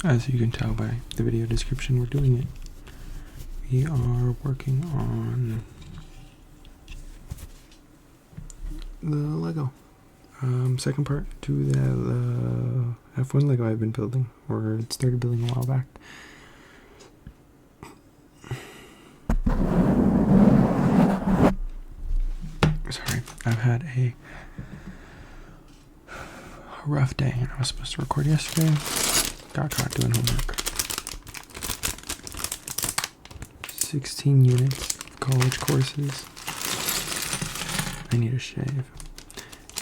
As you can tell by the video description, we're doing it. We are working on the Lego. Second part to the F1 Lego I've been building, or it started building a while back. Sorry, I've had a rough day, and I was supposed to record yesterday. Got caught doing homework. 16 units of college courses. I need a shave.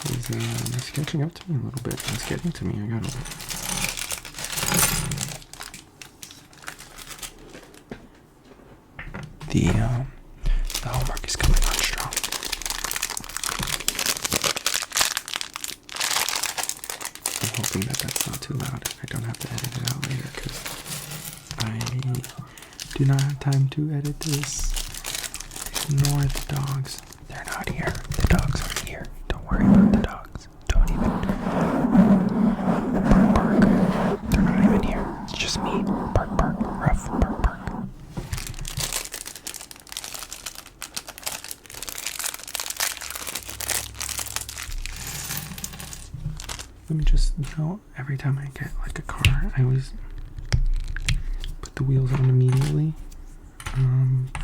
He's catching up to me a little bit. It's getting to me. I gotta. The homework is coming on strong. I'm hoping that that's not too loud. I don't have to edit it out later because I do not have time to edit this. Ignore the dogs. They're not here. The dogs aren't here. Don't worry about the dogs. Don't even bark. They're not even here. It's just me. Bark. Ruff. Bark. Let me just, every time I get like a car, I always put the wheels on immediately.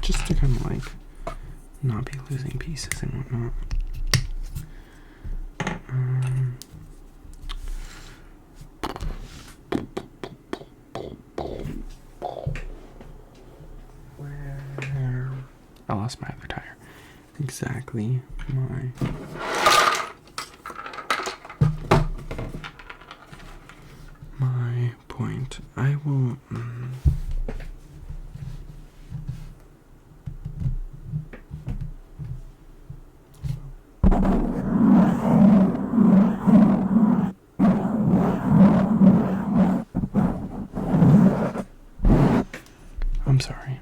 Just to kind of like not be losing pieces and whatnot. Where I lost my other tire. Exactly my point. I will. I'm sorry.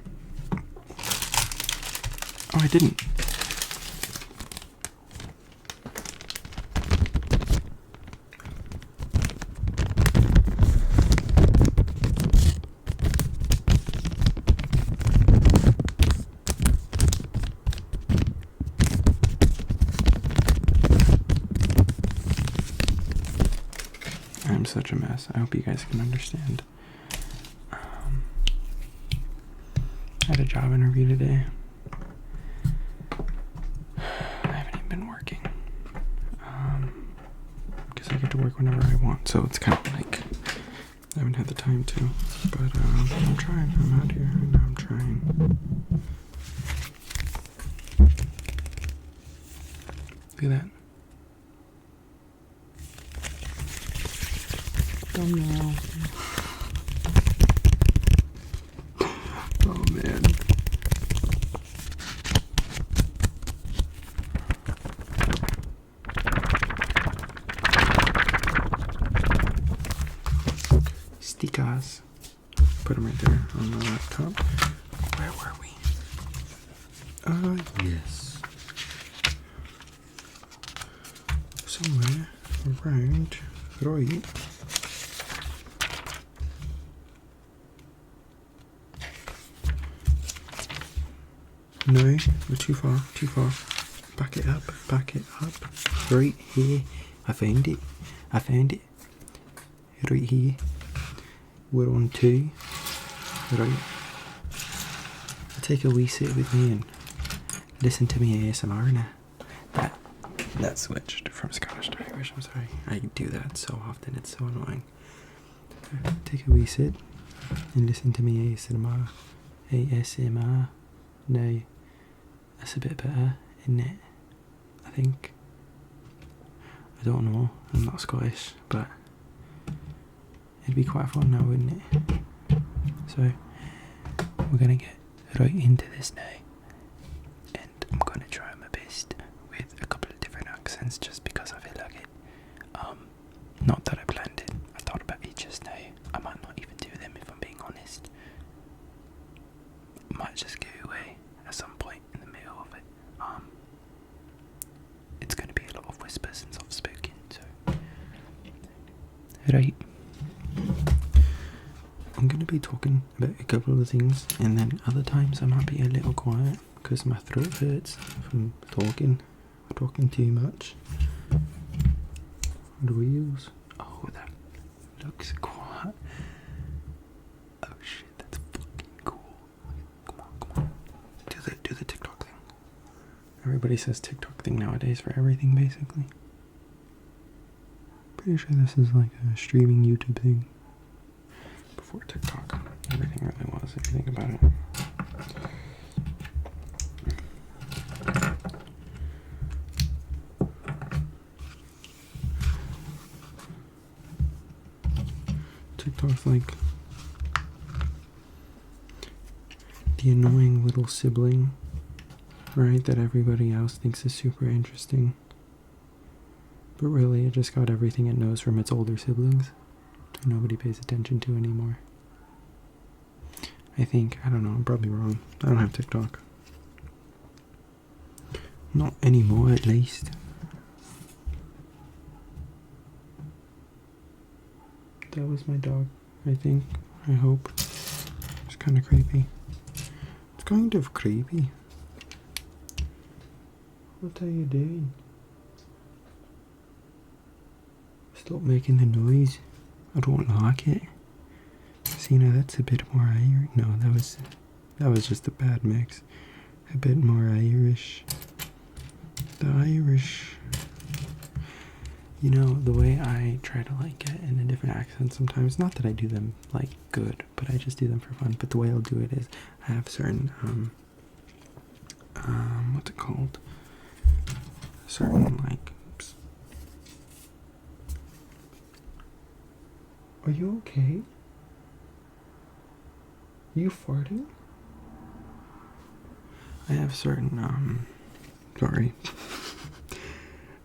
Oh, I didn't. I'm such a mess. I hope you guys can understand. I had a job interview today. I haven't even been working. Because I get to work whenever I want, so it's kind of like I haven't had the time to. But I'm trying. I'm out here and I'm trying. Look at that. Thumbnail. Oh man. Stickers. Put them right there on the laptop. Where were we? Yes. Somewhere around right. No, we're too far. Back it up. Right here. I found it. Right here. We're on 2. Right. Take a wee sit with me and listen to me ASMR now. That switched from Scottish to Irish. I'm sorry. I do that so often. It's so annoying. Take a wee sit and listen to me ASMR. No, that's a bit better, isn't it? I think. I don't know. I'm not Scottish, but it'd be quite fun now, wouldn't it? So we're gonna get right into this now, and I'm gonna try my best with a couple of different accents, just because I feel like it. Not that I planned it. I thought about it just now. I might not even do them if I'm being honest. Might just go away at some point in the middle of it. It's going to be a lot of whispers and soft spoken, so right. I'm going to be talking about a couple of things, and then other times I might be a little quiet because my throat hurts from talking too much. The wheels. Oh, that looks quiet. Oh shit, that's fucking cool. Come on. Do the TikTok thing. Everybody says TikTok thing nowadays for everything, basically. Pretty sure this is like a streaming YouTube thing. Before TikTok, everything really was, if you think about it. TikTok's like the annoying little sibling, right, that everybody else thinks is super interesting. But really, it just got everything it knows from its older siblings. Nobody pays attention to anymore. I think, I don't know, I'm probably wrong. I don't have TikTok. Not anymore, at least. That was my dog, I think. I hope. It's kind of creepy. It's kind of creepy. What are you doing? Stop making the noise. I don't like it. See, now that's a bit more Irish. No, that was just a bad mix. A bit more Irish. The Irish. You know, the way I try to like get in a different accent sometimes, not that I do them like good, but I just do them for fun. But the way I'll do it is I have certain what's it called? Certain like Are you okay? You farting? I have certain, sorry.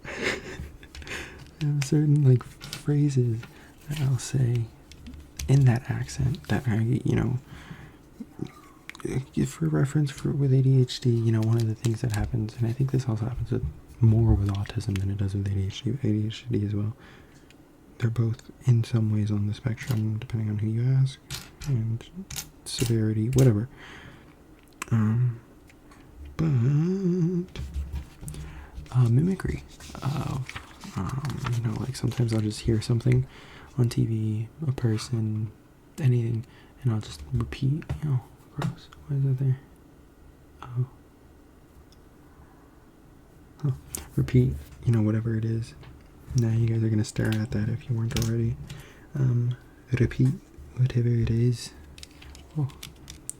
I have certain, like, phrases that I'll say in that accent that I, you know, for reference with ADHD, you know, one of the things that happens, and I think this also happens more with autism than it does with ADHD as well. They're both in some ways on the spectrum, depending on who you ask, and severity, whatever. But mimicry of, you know, like sometimes I'll just hear something on TV, a person, anything, and I'll just repeat, you know, gross. Why is that there? Oh. Huh. Repeat, you know, whatever it is. Now you guys are gonna stare at that if you weren't already. Repeat whatever it is. Oh,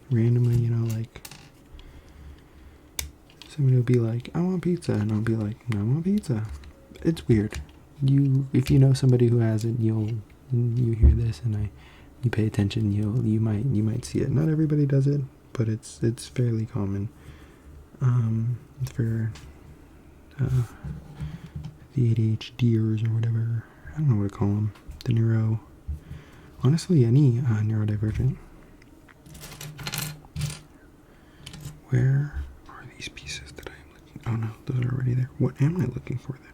randomly, you know, like somebody will be like, "I want pizza," and I'll be like, "No, I want pizza." It's weird. If you know somebody who has it, you hear this, and you pay attention. You might see it. Not everybody does it, but it's fairly common. For the ADHDers or whatever. I don't know what to call them. The honestly, any neurodivergent. Where are these pieces that I am looking? Oh no, those are already there. What am I looking for then?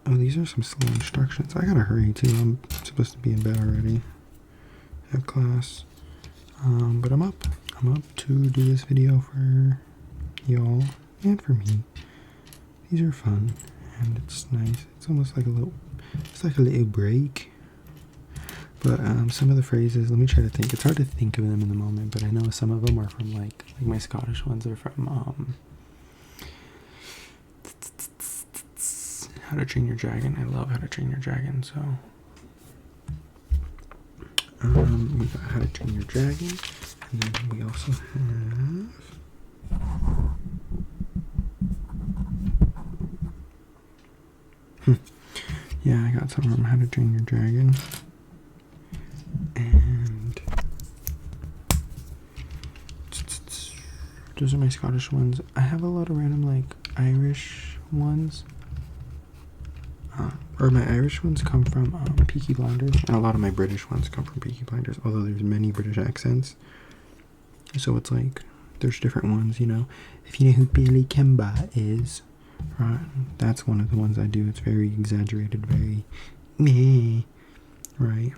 Oh, these are some slow instructions. I gotta hurry too. I'm supposed to be in bed already. Have class. But I'm up. I'm up to do this video for y'all and for me. These are fun. And it's nice. It's almost like a little break. But some of the phrases, let me try to think. It's hard to think of them in the moment, but I know some of them are from like my Scottish ones are from How to Train Your Dragon. I love How to Train Your Dragon. So we got How to Train Your Dragon, and then we also have. Yeah, I got some from How to Train Your Dragon. And those are my Scottish ones. I have a lot of random like Irish ones. Or my Irish ones come from Peaky Blinders, and a lot of my British ones come from Peaky Blinders, although there's many British accents. So it's like, there's different ones, you know. If you know who Billy Kimber is, right, that's one of the ones I do. It's very exaggerated, very meh, right?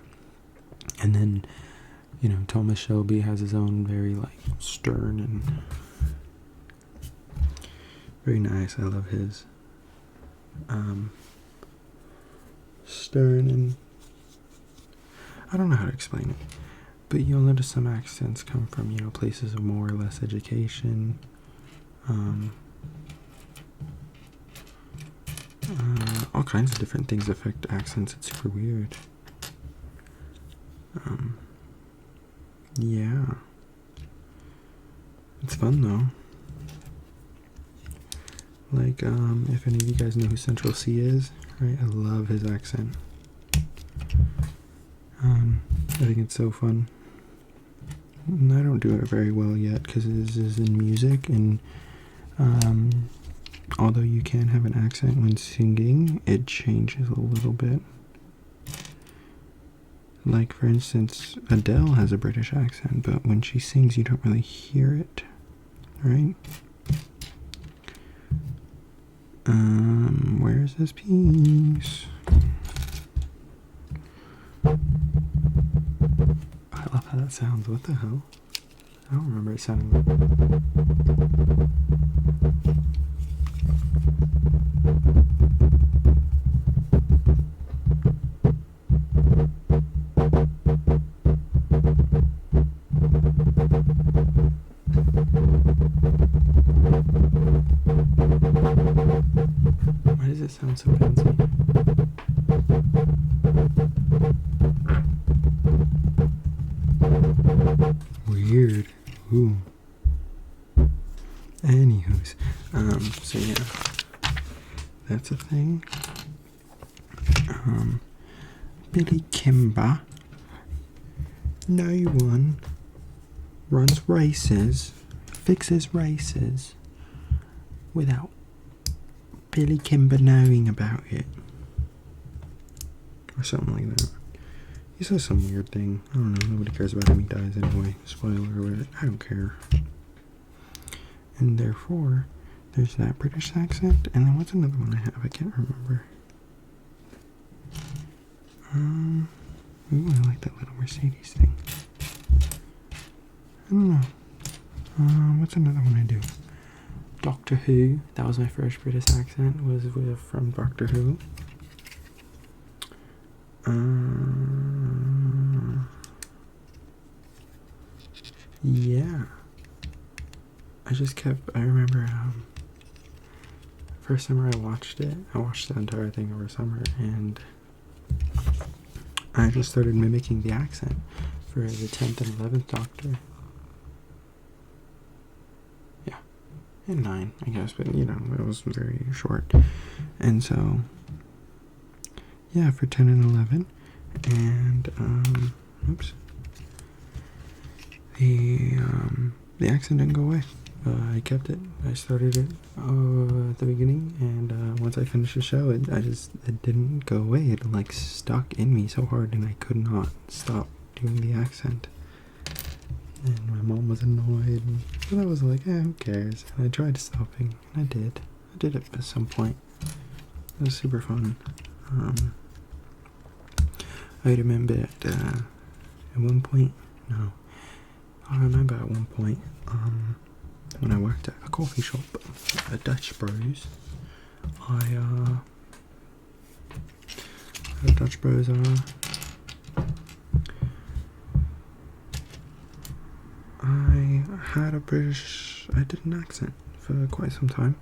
And then you know, Thomas Shelby has his own very, like, stern and very nice. I love his stern and I don't know how to explain it, but you'll notice some accents come from, you know, places of more or less education. All kinds of different things affect accents. It's super weird. Yeah. It's fun though. Like, if any of you guys know who Central C is, right? I love his accent. I think it's so fun. And I don't do it very well yet because this is in music, and although you can have an accent when singing, it changes a little bit. Like, for instance, Adele has a British accent, but when she sings, you don't really hear it, right? Where's this piece? I love how that sounds. What the hell? I don't remember it sounding like. Why does it sound so fancy? Weird. Ooh. Anywho's, so yeah, that's a thing. Billy Kimber. No one runs races, fixes races, without Billy Kimber knowing about it. Or something like that. He says some weird thing. I don't know, nobody cares about him, he dies anyway. Spoiler alert, I don't care. And therefore, there's that British accent, and then what's another one I have? I can't remember. Ooh, I like that little Mercedes thing. I don't know. What's another one I do? Doctor Who. That was my first British accent, was from Doctor Who. Yeah. I remember, first summer I watched the entire thing over summer, and I just started mimicking the accent for the 10th and 11th Doctor. Yeah. And 9, I guess, but, you know, it was very short. And so, yeah, for 10 and 11, and, oops. The accent didn't go away. I kept it. I started it at the beginning, and once I finished the show, it didn't go away. It like stuck in me so hard, and I could not stop doing the accent. And my mom was annoyed, but I was like, who cares? And I tried stopping, and I did. I did it at some point. It was super fun. I remember at one point, no, I remember at one point, when I worked at a coffee shop, at Dutch Bros, Dutch Bros, I had a British, I did an accent for quite some time.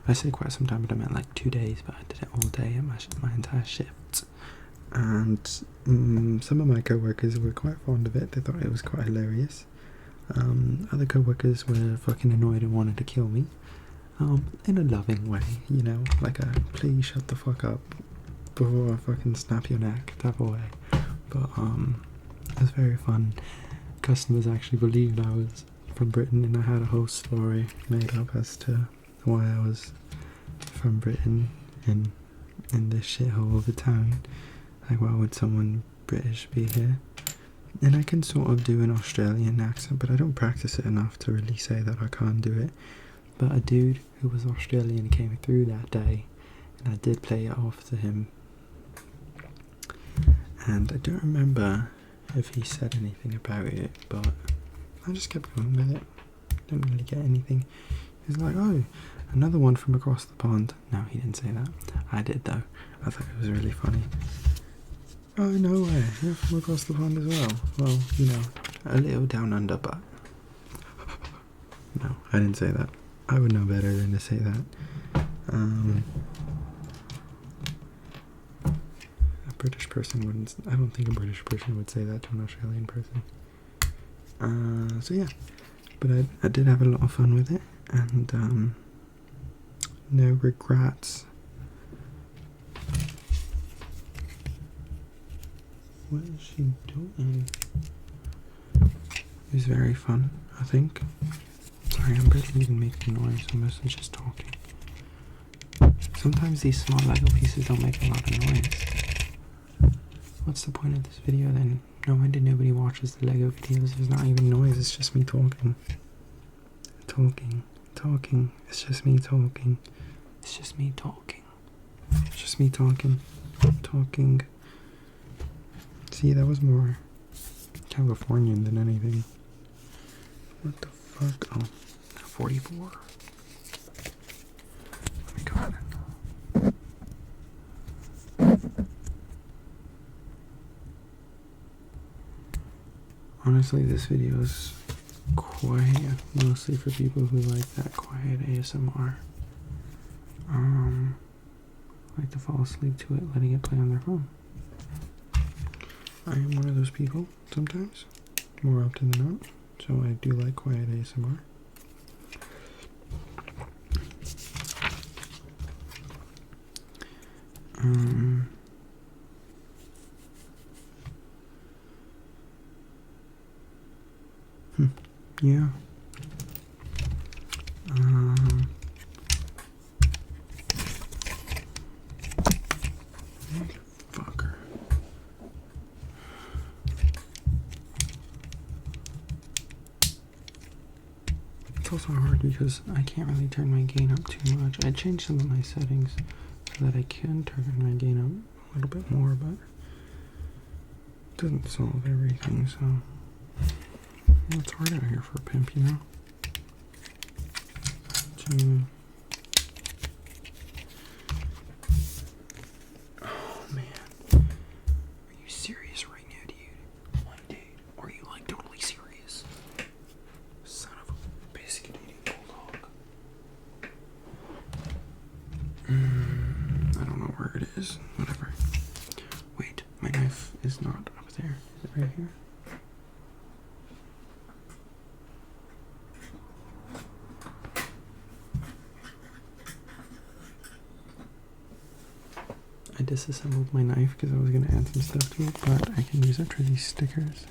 I say quite some time, but I meant like 2 days, but I did it all day at my entire shift. And some of my co-workers were quite fond of it. They thought it was quite hilarious. Other co-workers were fucking annoyed and wanted to kill me. In a loving way, you know, like a please shut the fuck up before I fucking snap your neck type of way. But it was very fun. Customers actually believed I was from Britain, and I had a whole story made up as to why I was from Britain and in this shithole of a town. Like, why would someone British be here? And I can sort of do an Australian accent, but I don't practice it enough to really say that I can't do it. But a dude who was Australian came through that day, and I did play it off to him. And I don't remember if he said anything about it, but I just kept going with it. Didn't really get anything. He's like, oh, another one from across the pond. No, he didn't say that. I did though. I thought it was really funny. Oh, no way. You're from across the pond as well. Well, you know, a little down under, but... No, I didn't say that. I would know better than to say that. A British person wouldn't... I don't think a British person would say that to an Australian person. So yeah. But I did have a lot of fun with it. And, no regrets. What is she doing? It was very fun, I think. Sorry, I'm barely even making noise. I'm mostly just talking. Sometimes these small Lego pieces don't make a lot of noise. What's the point of this video then? No wonder nobody watches the Lego videos. There's not even noise. It's just me talking. Talking. It's just me talking. It's just me talking. It's just me talking. Talking. See, that was more Californian than anything. What the fuck? Oh, 44. Oh my god. Honestly, this video is quiet, mostly for people who like that quiet ASMR. Like to fall asleep to it, letting it play on their phone. I am one of those people sometimes, more often than not, so I do like quiet ASMR. Yeah. Fucker. It's also hard because I can't really turn my gain up too much. I changed some of my settings so that I can turn my gain up a little bit more, but it doesn't solve everything, so well, it's hard out here for a pimp, you know? Oh man. Are you serious right now, dude? Like, dude, are you like totally serious? Son of a biscuit eating bulldog. I don't know where it is. Whatever. Wait, my knife is not up there. Is it right here? I disassembled my knife because I was going to add some stuff to it, but I can use it for these stickers.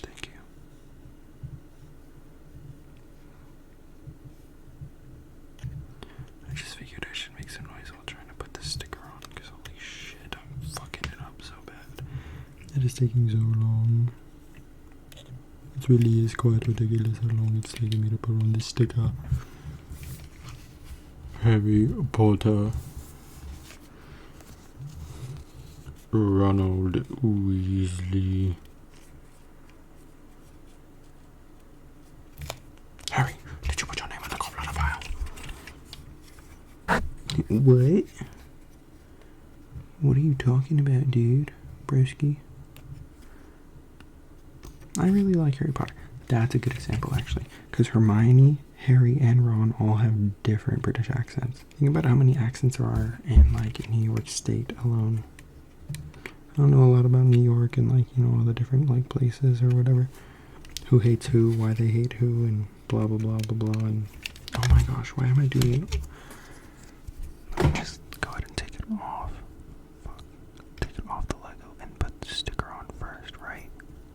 Thank you. I just figured I should make some noise while trying to put this sticker on because holy shit, I'm fucking it up so bad. It is taking so long. It really is quite ridiculous how long it's taking me to put on this sticker. Harry Potter. Ronald Weasley. Harry, did you put your name in the goblet file? What? What are you talking about, dude? Broski? I really like Harry Potter. That's a good example, actually. Because Hermione, Harry, and Ron all have different British accents. Think about how many accents there are in, like, New York State alone. I don't know a lot about New York and, like, you know, all the different, like, places or whatever. Who hates who, why they hate who, and blah blah blah blah blah. And oh my gosh, why am I doing it? Let me just go ahead and take it off. Fuck. Take it off the Lego and put the sticker on first, right?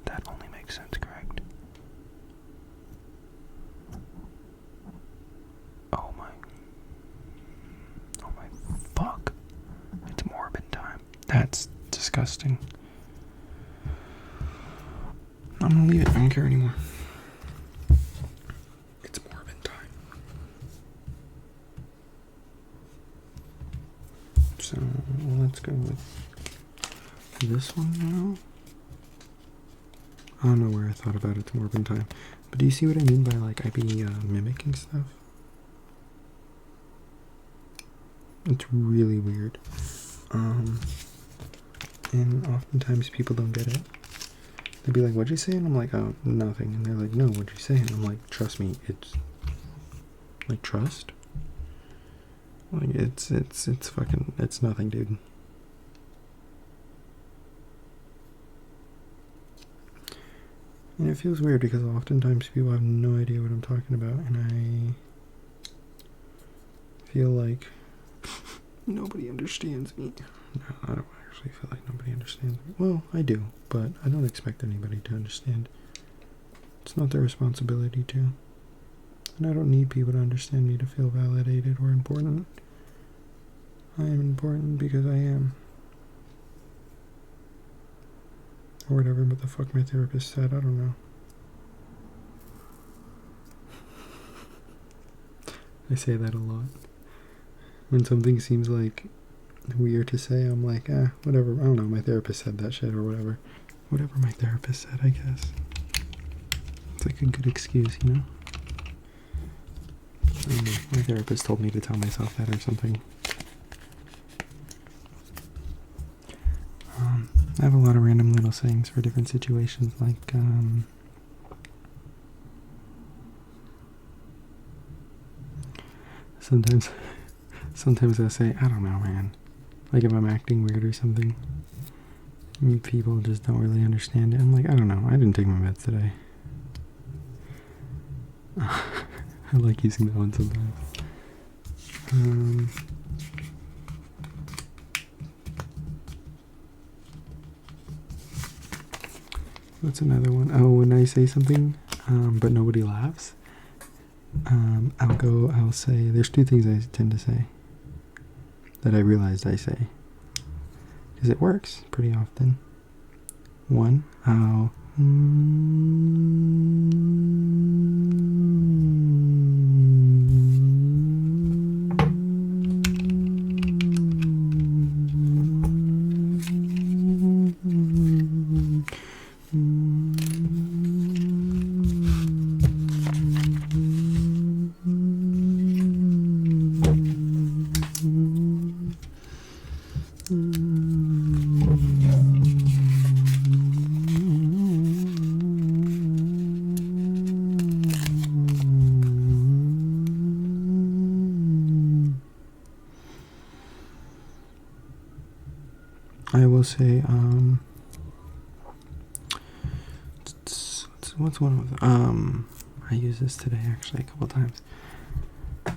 That only makes sense, correct? Oh my fuck. It's Morbid time. That's disgusting. I'm gonna leave it. I don't care anymore. It's Morbid time. So let's go with this one now. I don't know where I thought about it's Morbid time. But do you see what I mean by like I be mimicking stuff? It's really weird. And oftentimes people don't get it. They'll be like, what'd you say? And I'm like, oh, nothing. And they're like, no, what'd you say? And I'm like, trust me, it's like trust. Like it's fucking, it's nothing, dude. And it feels weird because oftentimes people have no idea what I'm talking about, and I feel like nobody understands me. No, I don't actually feel like nobody understands me. Well, I do, but I don't expect anybody to understand. It's not their responsibility to. And I don't need people to understand me to feel validated or important. I am important because I am. Or whatever, what the fuck my therapist said, I don't know. I say that a lot. When something seems like weird to say, I'm like, whatever, I don't know, my therapist said that shit or whatever. Whatever my therapist said, I guess. It's like a good excuse, you know? I don't know, my therapist told me to tell myself that or something. I have a lot of random little sayings for different situations, like, sometimes I say, I don't know, man. Like if I'm acting weird or something, people just don't really understand it. I'm like, I don't know, I didn't take my meds today. I like using that one sometimes. What's another one? Oh, when I say something, but nobody laughs, I'll say, there's two things I tend to say that I realized I say, because it works pretty often. One, I'll say, what's one of them? I use this today actually a couple times. I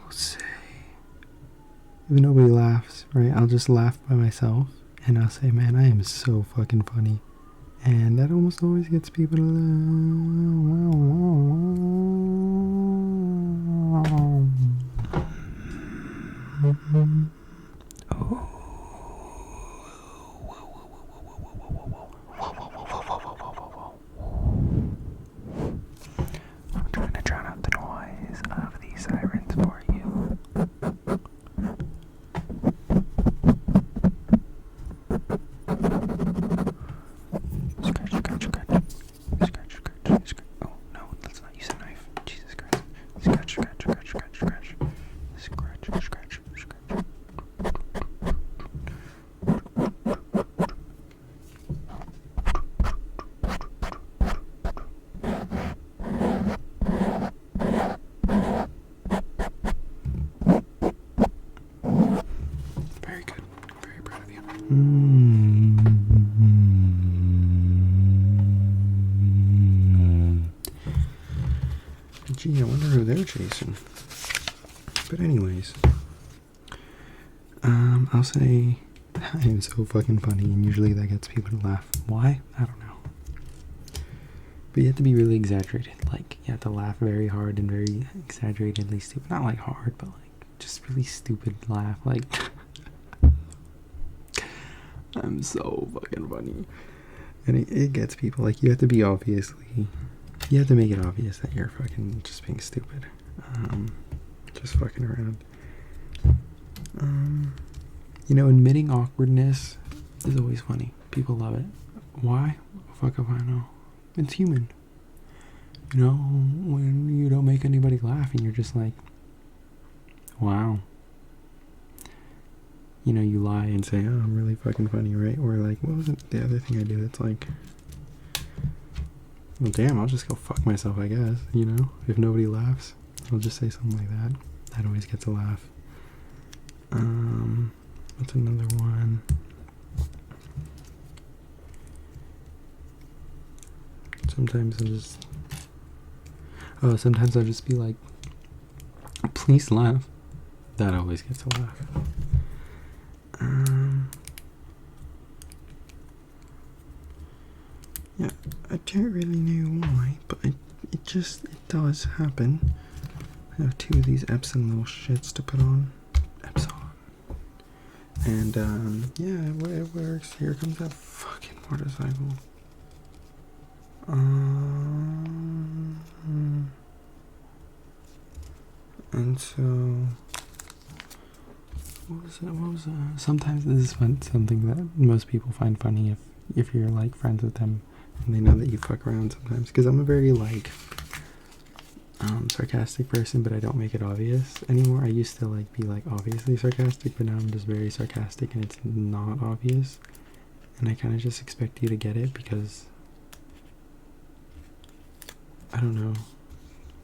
will say, if nobody laughs, right, I'll just laugh by myself and I'll say, man, I am so fucking funny. And that almost always gets people to I'm trying to drown out the noise of these sirens for you. Scratch. Oh no, let's not use a knife. Gee, I wonder who they're chasing. But anyways, I'll say I am so fucking funny, and usually that gets people to laugh. Why? I don't know. But you have to be really exaggerated. Like, you have to laugh very hard and very exaggeratedly stupid. Not like hard, but like just really stupid laugh. Like, I'm so fucking funny. And it gets people. Like, you have to be you have to make it obvious that you're fucking just being stupid. Just fucking around. You know, admitting awkwardness is always funny. People love it. Why? Fuck if I know. It's human. You know, when you don't make anybody laugh and you're just like, wow. You know, you lie and say, oh, I'm really fucking funny, right? Or like, what was it? The other thing I do that's like, well, damn, I'll just go fuck myself, I guess. You know, if nobody laughs, I'll just say something like that. That always gets a laugh. What's another one? Sometimes I'll just be like, please laugh. That always gets a laugh. Yeah, I don't really know why, but it does happen. I have two of these Epsom little shits to put on. Epsom. And, yeah, it works. Here comes that fucking motorcycle. And so, what was that? Sometimes this is something that most people find funny if you're like friends with them and they know that you fuck around sometimes. Because I'm a very like sarcastic person, but I don't make it obvious anymore. I used to like be like obviously sarcastic, but now I'm just very sarcastic and it's not obvious. And I kind of just expect you to get it because I don't know.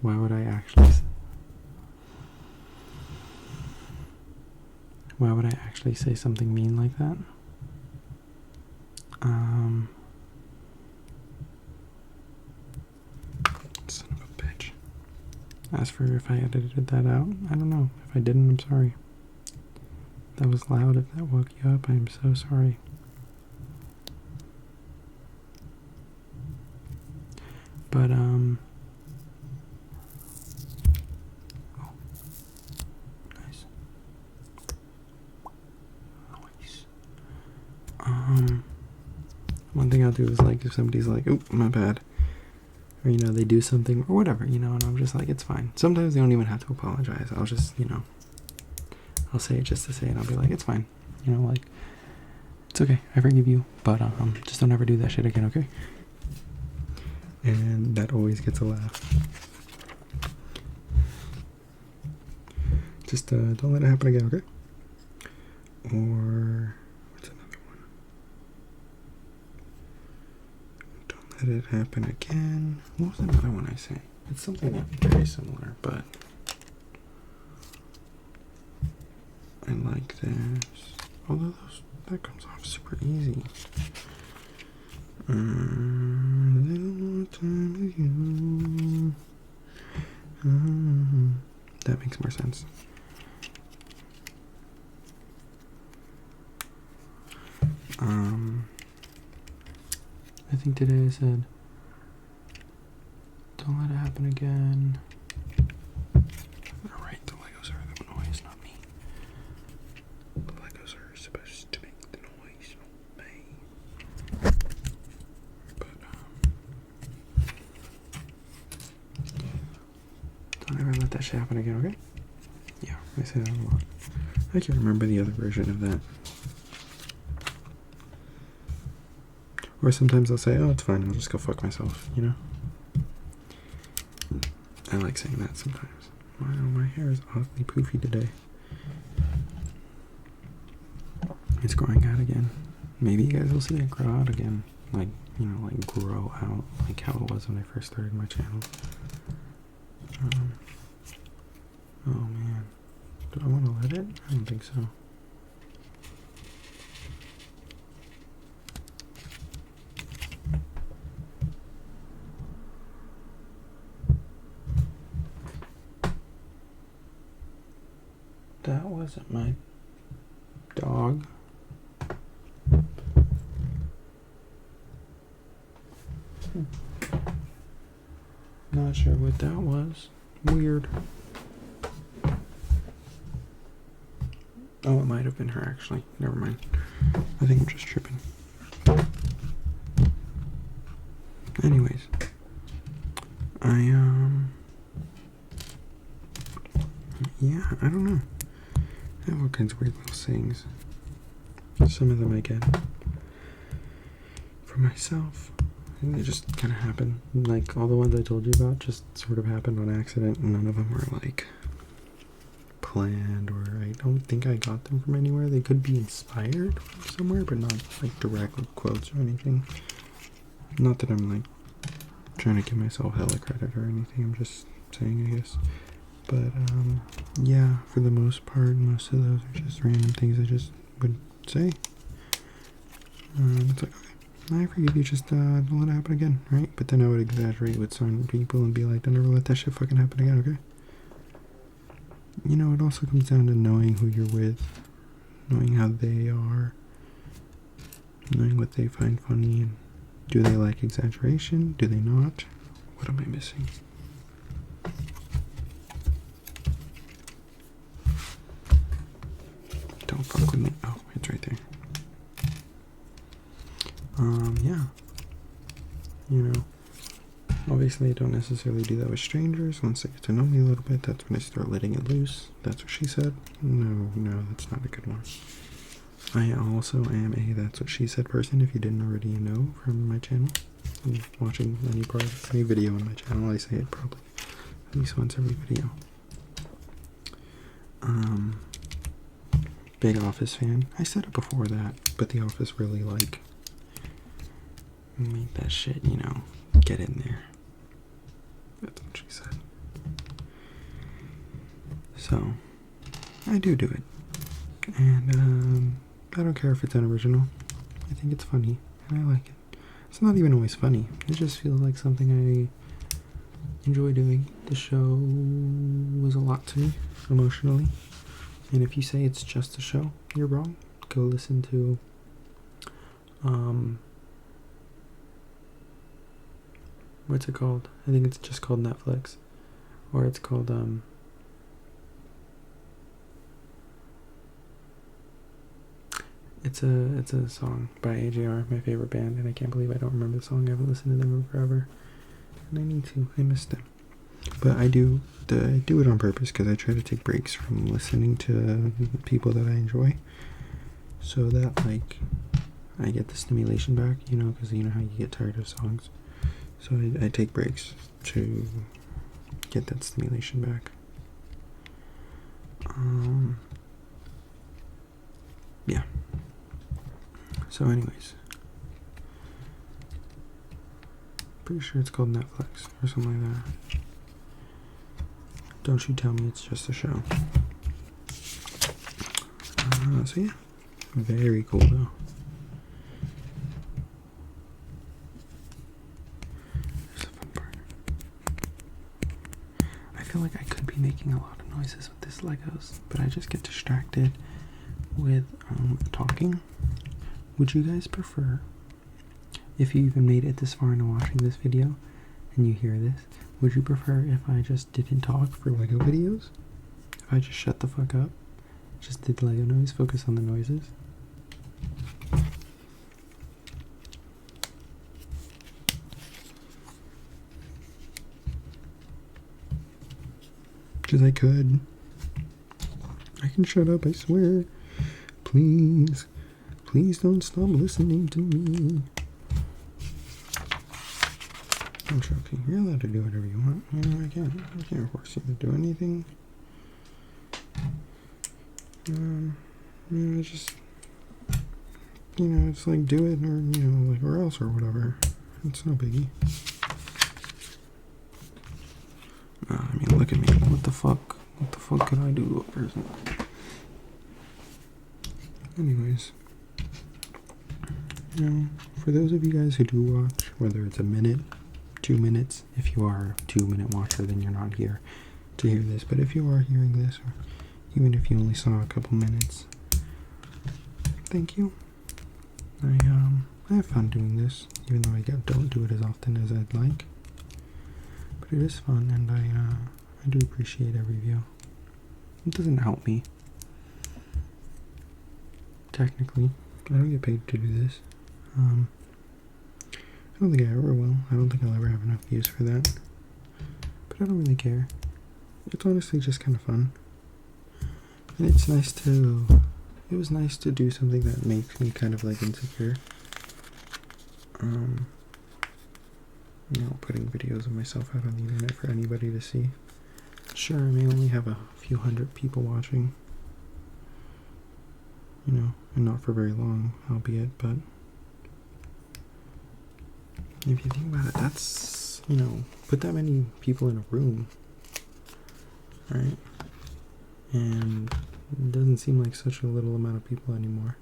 Why would I actually say something mean like that? Son of a bitch. As for if I edited that out, I don't know. If I didn't, I'm sorry. That was loud. If that woke you up, I'm so sorry. But, oh, nice. One thing I'll do is like, if somebody's like, oh, my bad. Or, you know, they do something or whatever, you know, and I'm just like, it's fine. Sometimes they don't even have to apologize. I'll just, you know, I'll say it just to say it. I'll be like, it's fine. You know, like, it's okay. I forgive you. But, just don't ever do that shit again, okay? And that always gets a laugh. Just don't let it happen again, okay? Or what's another one? Don't let it happen again. What was another one I say? It's something very similar, but I like this. Although that comes off super easy. That makes more sense. I think today I said, don't let it happen again. Right, the Legos are the noise, not me. The Legos are supposed to make the noise, not me. But, don't ever let that shit happen again, okay? Yeah, I say that a lot. I can't remember the other version of that. Or sometimes I'll say, oh, it's fine, I'll just go fuck myself, you know? I like saying that sometimes. Wow, my hair is oddly poofy today. It's growing out again. Maybe you guys will see it grow out again. Like, you know, like grow out, like how it was when I first started my channel. Oh man. Do I want to let it? I don't think so. That wasn't my dog. Not sure what that was. Weird. Oh, it might have been her actually. Never mind. I think I'm just tripping. Anyways. Yeah, I don't know. I have all kinds of weird little sayings. Some of them I get for myself. And they just kind of happen. Like, all the ones I told you about just sort of happened on accident. And none of them were, like, planned, or I don't think I got them from anywhere. They could be inspired from somewhere, but not, like, direct quotes or anything. Not that I'm, like, trying to give myself hella credit or anything. I'm just saying, I guess. But, yeah, for the most part, most of those are just random things I just would say. It's like, okay, I forgive you, just don't let it happen again, right? But then I would exaggerate with some people and be like, don't ever let that shit fucking happen again, okay? You know, it also comes down to knowing who you're with, knowing how they are, knowing what they find funny, and do they like exaggeration? Do they not? What am I missing? Don't fuck with me. Oh, it's right there. Yeah. You know, obviously I don't necessarily do that with strangers. Once they get to know me a little bit, that's when I start letting it loose. That's what she said. No, that's not a good one. I also am a that's what she said person, if you didn't already know from my channel. Watching any video on my channel, I say it probably at least once every video. Big Office fan. I said it before that, but The Office really, like, made that shit, you know, get in there. That's what she said. So, I do it. And, I don't care if it's unoriginal. I think it's funny, and I like it. It's not even always funny. It just feels like something I enjoy doing. The show was a lot to me, emotionally. And if you say it's just a show, you're wrong. Go listen to, what's it called? I think it's just called Netflix. Or it's called, It's a song by AJR, my favorite band, and I can't believe I don't remember the song. I haven't listened to them in forever. And I need to. I missed them. But I do it on purpose because I try to take breaks from listening to people that I enjoy, so that, like, I get the stimulation back, you know, because you know how you get tired of songs. So I take breaks to get that stimulation back. Yeah. So anyways, pretty sure it's called Netflix or something like that. Don't you tell me it's just a show. So yeah, very cool though. Here's the fun part. I feel like I could be making a lot of noises with this Legos, but I just get distracted with talking. Would you guys prefer, if you even made it this far into watching this video and you hear this, would you prefer if I just didn't talk for Lego videos? If I just shut the fuck up, just did Lego noise, focus on the noises? Because I could. I can shut up, I swear. Please. Please don't stop listening to me. I'm joking. You're allowed to do whatever you want. You know, I can't force you to do anything. Just, it's like, do it, or, like, or else, or whatever. It's no biggie. I mean, look at me. What the fuck? What the fuck could I do to a person? Anyways. For those of you guys who do watch, whether it's a minute, 2 minutes, if you are a 2-minute watcher, then you're not here to hear this. But if you are hearing this, or even if you only saw a couple minutes. Thank you. I have fun doing this, even though I don't do it as often as I'd like. But it is fun, and I do appreciate every view. It doesn't help me. Technically, I don't get paid to do this. I don't think I ever will. I don't think I'll ever have enough views for that. But I don't really care. It's honestly just kind of fun. And it's nice to... It was nice to do something that makes me kind of like insecure. You know, putting videos of myself out on the internet for anybody to see. Sure, I may only have a few hundred people watching. You know, and not for very long, albeit, but... If you think about it, that's, you know, put that many people in a room, right? And it doesn't seem like such a little amount of people anymore.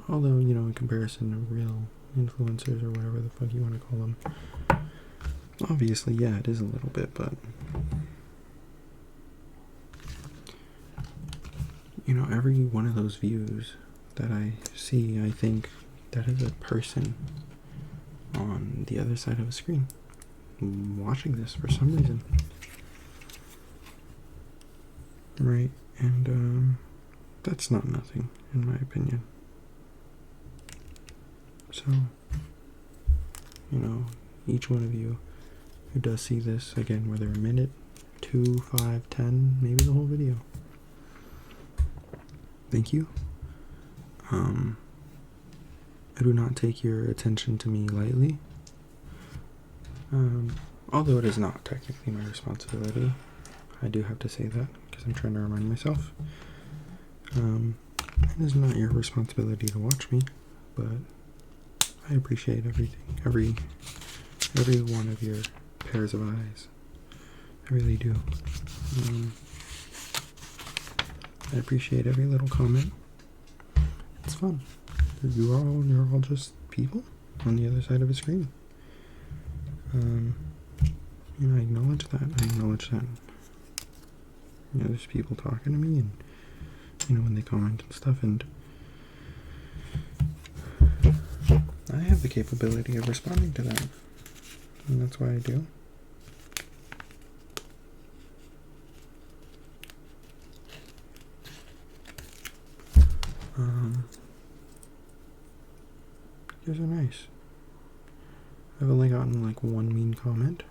Although, you know, in comparison to real influencers or whatever the fuck you want to call them, obviously, yeah, it is a little bit, but... You know, every one of those views that I see, I think that is a person on the other side of a screen watching this for some reason. Right, and that's not nothing, in my opinion. So, you know, each one of you who does see this, again, whether a minute, 2, 5, 10, maybe the whole video, thank you. I do not take your attention to me lightly. Although it is not technically my responsibility. I do have to say that, because I'm trying to remind myself. It is not your responsibility to watch me, but I appreciate everything, every one of your pairs of eyes. I really do. I appreciate every little comment. It's fun. You're all just people on the other side of a screen. You know, I acknowledge that. You know, there's people talking to me, and you know, when they comment and stuff, and I have the capability of responding to that, and that's why I do. You guys are nice. I've only gotten like one mean comment.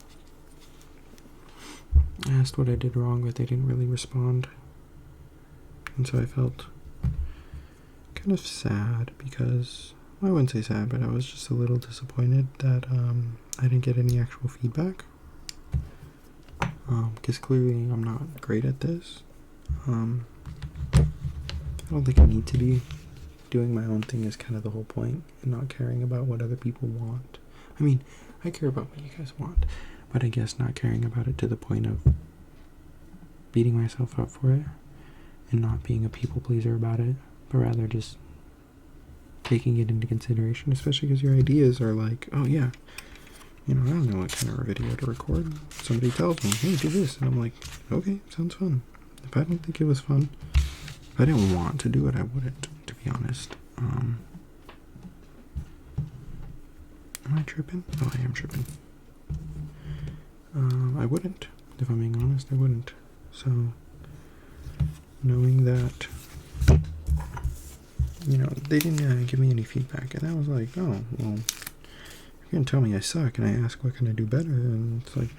I asked what I did wrong, but they didn't really respond. And so I felt kind of sad because, well, I wouldn't say sad, but I was just a little disappointed that I didn't get any actual feedback. Because clearly I'm not great at this. I don't think I need to be. Doing my own thing is kind of the whole point, and not caring about what other people want. I mean, I care about what you guys want, but I guess not caring about it to the point of beating myself up for it, and not being a people pleaser about it, but rather just taking it into consideration, especially because your ideas are like, oh yeah, you know, I don't know what kind of a video to record. Somebody tells me, hey, do this, and I'm like, okay, sounds fun. If I didn't think it was fun, if I didn't want to do it, I wouldn't, to be honest. Am I tripping? Oh, I am tripping. I wouldn't. If I'm being honest, I wouldn't. So, knowing that, you know, they didn't give me any feedback, and I was like, oh, well, you're gonna tell me I suck, and I ask what can I do better, and it's like,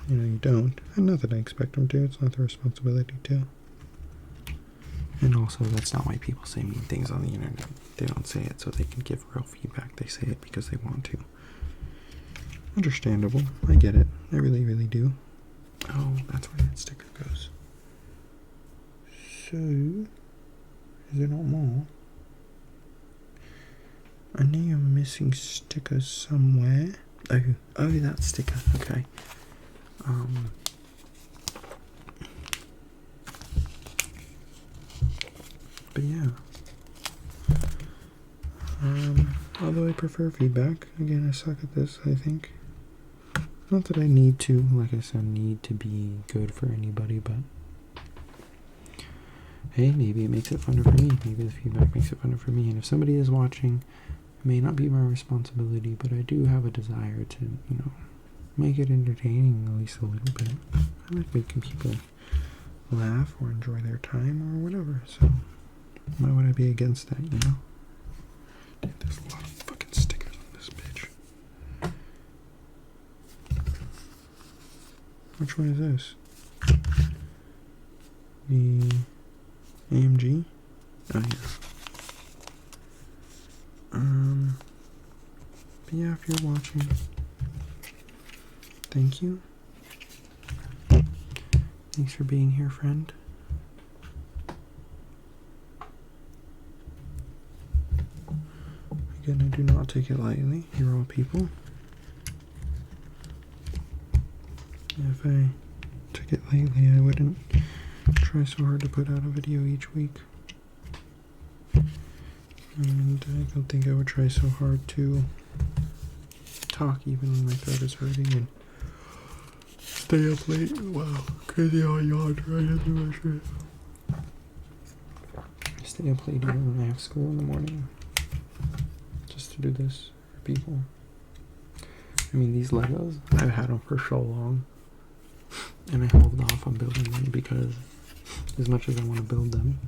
you know, you don't. And not that I expect them to, it's not their responsibility to. And also, that's not why people say mean things on the internet. They don't say it so they can give real feedback. They say it because they want to. Understandable. I get it. I really, really do. Oh, that's where that sticker goes. So, is there not more? I know I'm missing stickers somewhere. Oh, that sticker. Okay. But yeah. Although I prefer feedback. Again, I suck at this, I think. Not that I need to, like I said, need to be good for anybody, but hey, maybe it makes it funner for me. Maybe the feedback makes it funner for me. And if somebody is watching, it may not be my responsibility, but I do have a desire to, you know, make it entertaining at least a little bit. I like making people laugh or enjoy their time or whatever, so why would I be against that, you know? Dude, there's a lot of fucking stickers on this bitch. Which one is this? The AMG? Oh yeah. But yeah, if you're watching, thank you. Thanks for being here, friend. Again, I do not take it lightly. You're all people. If I took it lightly, I wouldn't try so hard to put out a video each week. And I don't think I would try so hard to talk even when my throat is hurting and stay up late. Wow, crazy how I yawned right into my shit. Stay up late even when I have school in the morning. Just to do this for people. I mean, these Legos, I've had them for so long. And I hold off on building them because as much as I want to build them,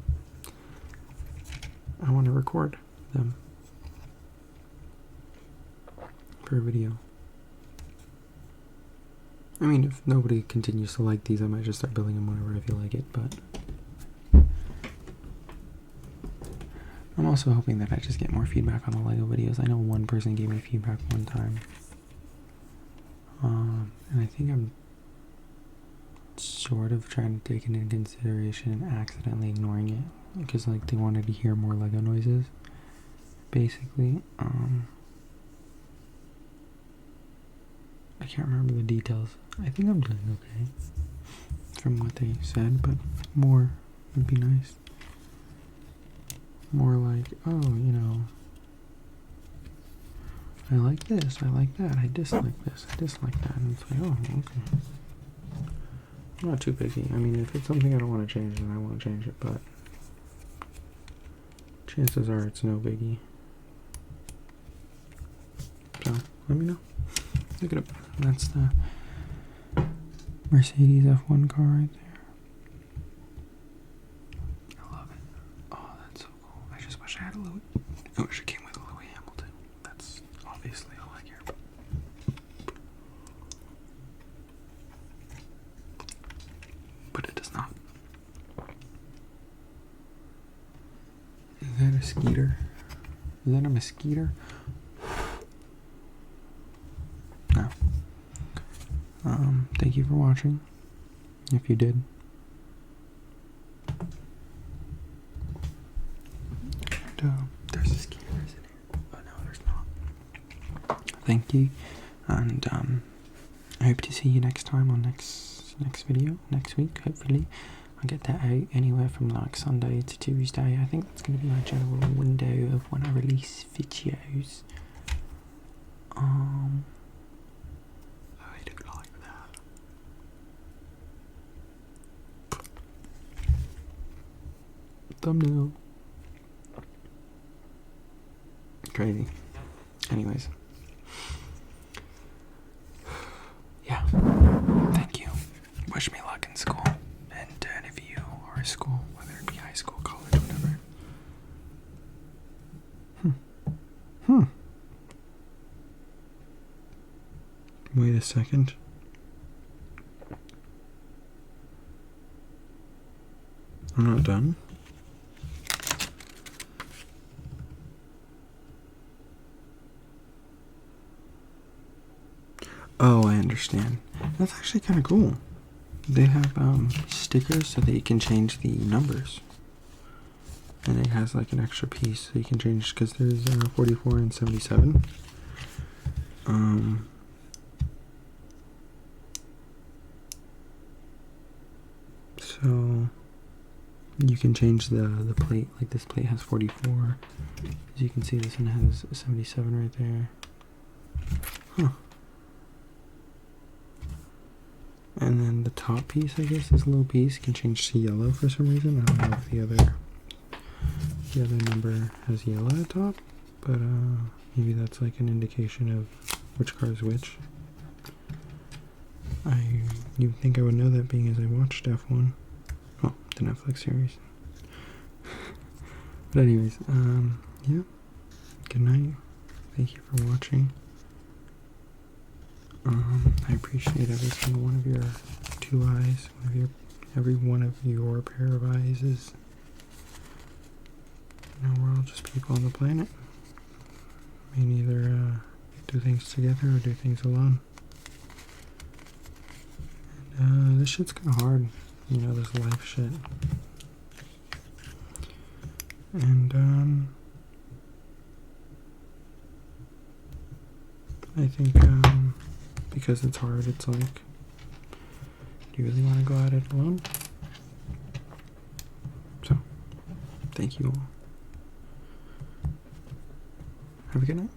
I want to record them for a video. I mean, if nobody continues to like these, I might just start building them whenever I feel like it, but I'm also hoping that I just get more feedback on the Lego videos. I know one person gave me feedback one time. And I think I'm sort of trying to take it into consideration and accidentally ignoring it. Because, like, they wanted to hear more Lego noises, basically. I can't remember the details. I think I'm doing okay from what they said, but more would be nice. More like, oh, you know, I like this, I like that, I dislike this, I dislike that. And it's like, oh, okay. I'm not too picky. I mean, if it's something I don't want to change, then I won't change it, but chances are it's no biggie. So, let me know. Look it up. That's the Mercedes F1 car right there. I love it. Oh, that's so cool. I just wish I had a Louis. I wish it came with a Louis Hamilton. That's obviously all I care about. But it does not. Is that a skeeter? Is that a mosquito? No. Thank you for watching. If you did. And, there's a skeeter, isn't there? Oh no, there's not. Thank you. And I hope to see you next time on next video, next week, hopefully. I'll get that out anywhere from like Sunday to Tuesday. I think that's going to be my general window of when I release videos. I do like that. Thumbnail. Crazy. Anyways. Yeah. Thank you. Wish me luck in school. And any of you are in school, whether it be high school, college, whatever. Wait a second. I'm not done. Oh, I understand. That's actually kind of cool. They have stickers so that you can change the numbers. And it has like an extra piece so you can change, because there's 44 and 77. So you can change the plate. Like this plate has 44. As you can see, this one has 77 right there. Huh. And then the top piece, I guess, this little piece can change to yellow for some reason. I don't know if the other number has yellow at the top, but maybe that's like an indication of which car is which. You'd think I would know that, being as I watched F1. Well, the Netflix series. But anyways, yeah. Good night. Thank you for watching. I appreciate every single one of your 2 eyes. Every one of your pair of eyes is. We're all just people on the planet. We can either do things together or do things alone. And this shit's kind of hard, this life shit. And I think because it's hard, it's like, do you really want to go at it alone? So, thank you all. Have a good night.